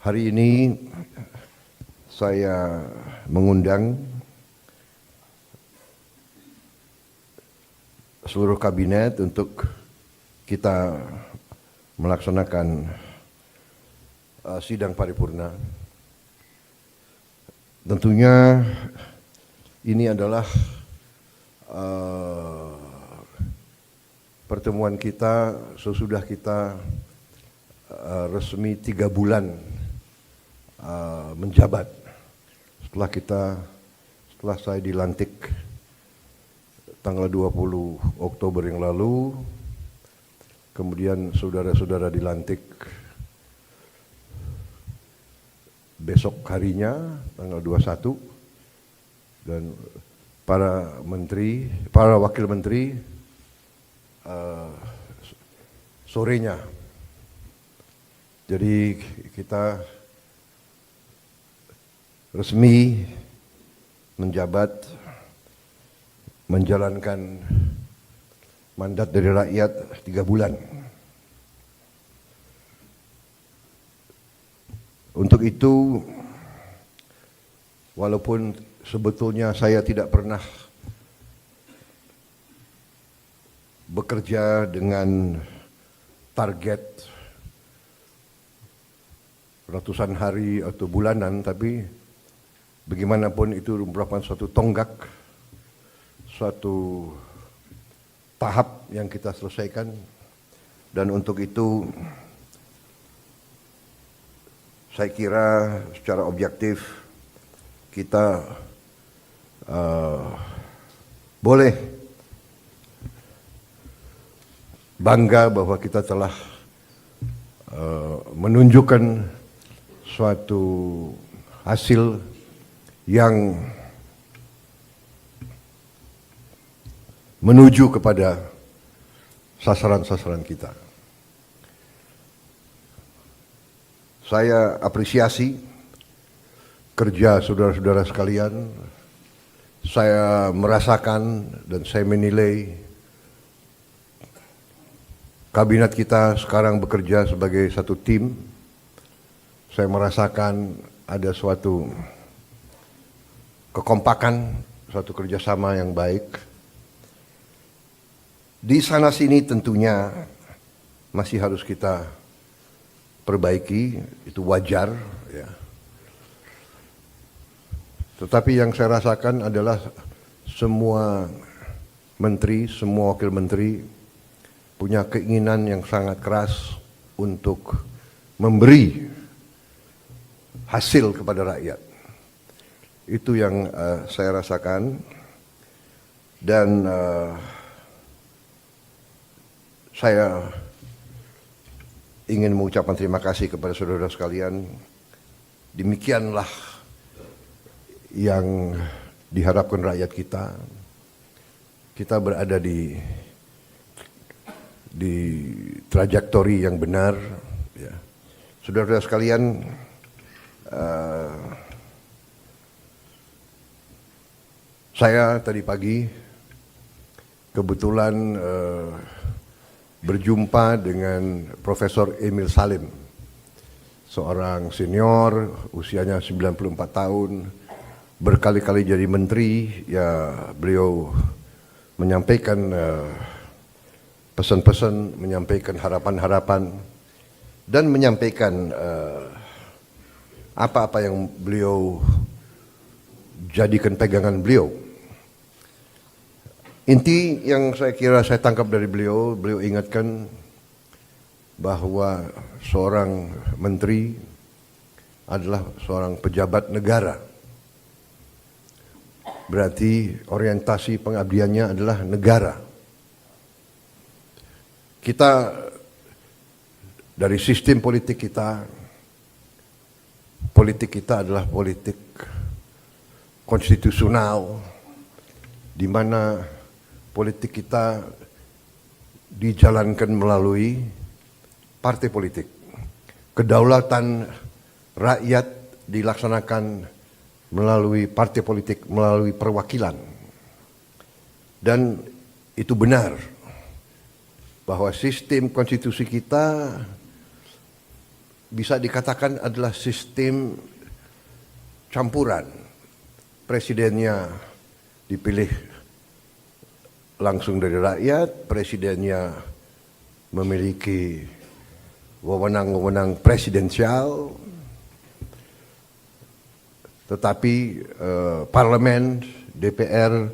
Hari ini saya mengundang seluruh kabinet untuk kita melaksanakan sidang paripurna. Tentunya ini adalah pertemuan kita sesudah kita resmi 3 bulan menjabat. Setelah saya dilantik tanggal 20 Oktober yang lalu, kemudian saudara-saudara dilantik besok harinya tanggal 21, dan para wakil menteri sorenya. Jadi kita resmi menjabat, menjalankan mandat dari rakyat 3 bulan. Untuk itu, walaupun sebetulnya saya tidak pernah bekerja dengan target ratusan hari atau bulanan, tapi bagaimanapun itu merupakan suatu tonggak, suatu tahap yang kita selesaikan. Dan untuk itu saya kira secara objektif kita boleh bangga bahwa kita telah menunjukkan suatu hasil yang menuju kepada sasaran-sasaran kita. Saya apresiasi kerja saudara-saudara sekalian. Saya merasakan dan saya menilai kabinet kita sekarang bekerja sebagai satu tim. Saya merasakan ada suatu kekompakan, suatu kerjasama yang baik. Di sana sini tentunya masih harus kita perbaiki, itu wajar, ya. Tetapi yang saya rasakan adalah semua menteri, semua wakil menteri punya keinginan yang sangat keras untuk memberi hasil kepada rakyat. Itu yang saya rasakan, dan saya ingin mengucapkan terima kasih kepada saudara sekalian. Demikianlah yang diharapkan rakyat kita. Kita berada di trajektori yang benar, ya. Saudara-saudara sekalian, saya tadi pagi kebetulan berjumpa dengan Profesor Emil Salim, seorang senior, usianya 94 tahun, berkali-kali jadi menteri. Ya, beliau menyampaikan pesan-pesan, menyampaikan harapan-harapan, dan menyampaikan apa-apa yang beliau jadikan pegangan beliau. Inti yang saya kira saya tangkap dari beliau ingatkan bahwa seorang menteri adalah seorang pejabat negara. Berarti orientasi pengabdiannya adalah negara. Kita dari sistem politik kita adalah politik konstitusional, di mana politik kita dijalankan melalui partai politik. Kedaulatan rakyat dilaksanakan melalui partai politik, melalui perwakilan. Dan itu benar bahwa sistem konstitusi kita bisa dikatakan adalah sistem campuran. Presidennya dipilih langsung dari rakyat, presidennya memiliki wewenang-wewenang presidensial, tetapi parlemen, DPR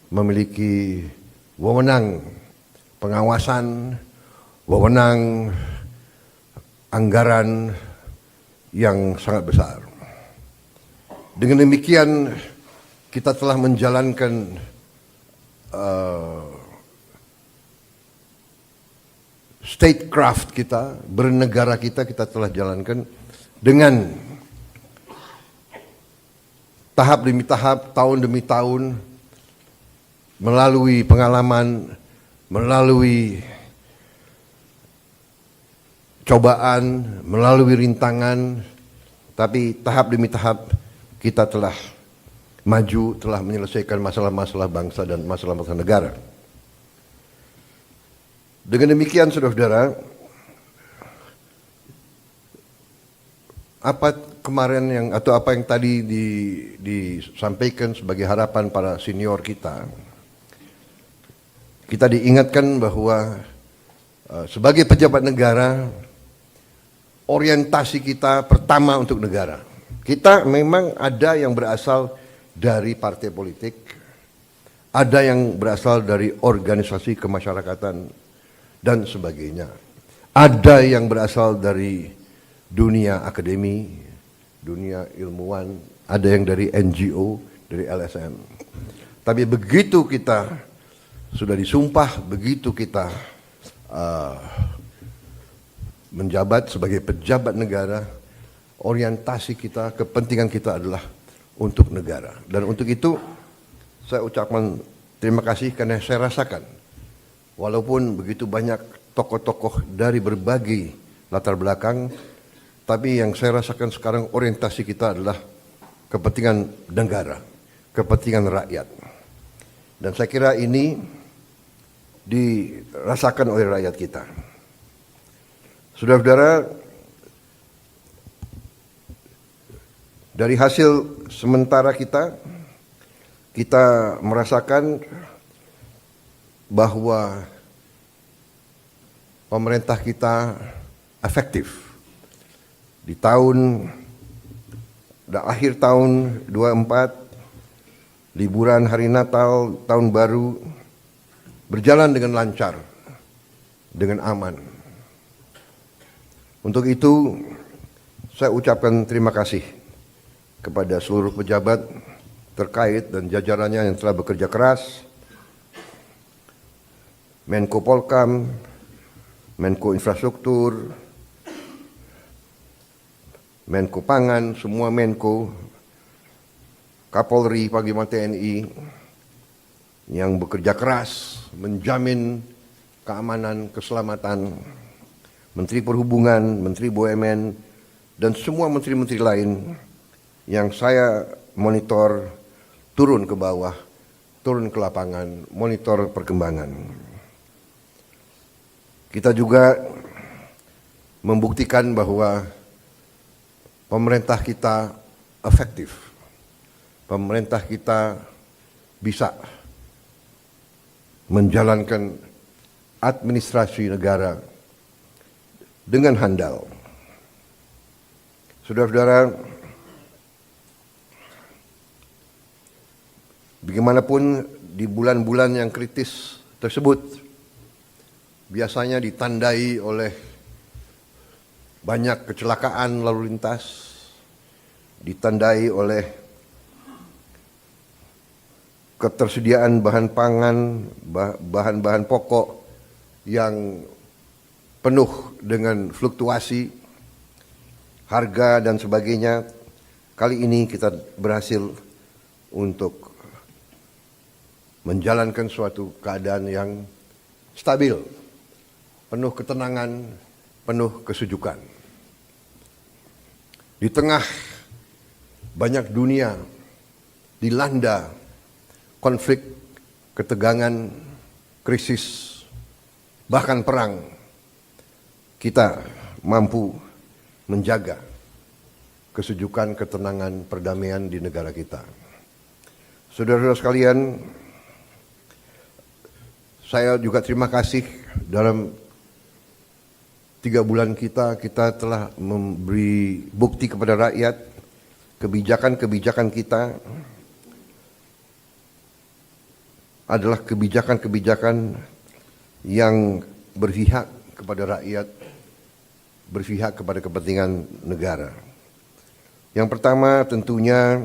memiliki wewenang pengawasan, wewenang anggaran yang sangat besar. Dengan demikian kita telah menjalankan statecraft kita, bernegara kita telah jalankan dengan tahap demi tahap, tahun demi tahun, melalui pengalaman, melalui cobaan, melalui rintangan, tapi tahap demi tahap kita telah maju, telah menyelesaikan masalah-masalah bangsa dan masalah-masalah negara. Dengan demikian, saudara-saudara, apa kemarin apa yang tadi disampaikan sebagai harapan para senior kita diingatkan bahwa sebagai pejabat negara, orientasi kita pertama untuk negara. Kita memang ada yang berasal dari partai politik, ada yang berasal dari organisasi kemasyarakatan dan sebagainya. Ada yang berasal dari dunia akademi, dunia ilmuwan, ada yang dari NGO, dari LSM. Tapi begitu kita sudah disumpah, begitu kita menjabat sebagai pejabat negara, orientasi kita, kepentingan kita adalah untuk negara. Dan untuk itu saya ucapkan terima kasih karena saya rasakan walaupun begitu banyak tokoh-tokoh dari berbagai latar belakang, tapi yang saya rasakan sekarang orientasi kita adalah kepentingan negara, kepentingan rakyat. Dan saya kira ini dirasakan oleh rakyat kita. Saudara-saudara, dari hasil sementara kita merasakan bahwa pemerintah kita efektif. Di akhir tahun 24, liburan hari Natal, tahun baru, berjalan dengan lancar, dengan aman. Untuk itu, saya ucapkan terima kasih kepada seluruh pejabat terkait dan jajarannya yang telah bekerja keras, Menko Polkam, Menko Infrastruktur, Menko Pangan, semua Menko, Kapolri, Panglima TNI, yang bekerja keras menjamin keamanan, keselamatan, Menteri Perhubungan, Menteri BUMN, dan semua menteri-menteri lain yang saya monitor turun ke bawah, turun ke lapangan, monitor perkembangan. Kita juga membuktikan bahwa pemerintah kita efektif. Pemerintah kita bisa menjalankan administrasi negara dengan handal. Saudara-saudara, bagaimanapun di bulan-bulan yang kritis tersebut biasanya ditandai oleh banyak kecelakaan lalu lintas, ditandai oleh ketersediaan bahan pangan, bahan-bahan pokok yang penuh dengan fluktuasi harga dan sebagainya. Kali ini kita berhasil untuk menjalankan suatu keadaan yang stabil, penuh ketenangan, penuh kesejukan. Di tengah banyak dunia dilanda konflik, ketegangan, krisis, bahkan perang, kita mampu menjaga kesejukan, ketenangan, perdamaian di negara kita. Saudara-saudara sekalian, saya juga terima kasih dalam 3 bulan kita telah memberi bukti kepada rakyat kebijakan-kebijakan kita adalah kebijakan-kebijakan yang berpihak kepada rakyat, berpihak kepada kepentingan negara. Yang pertama tentunya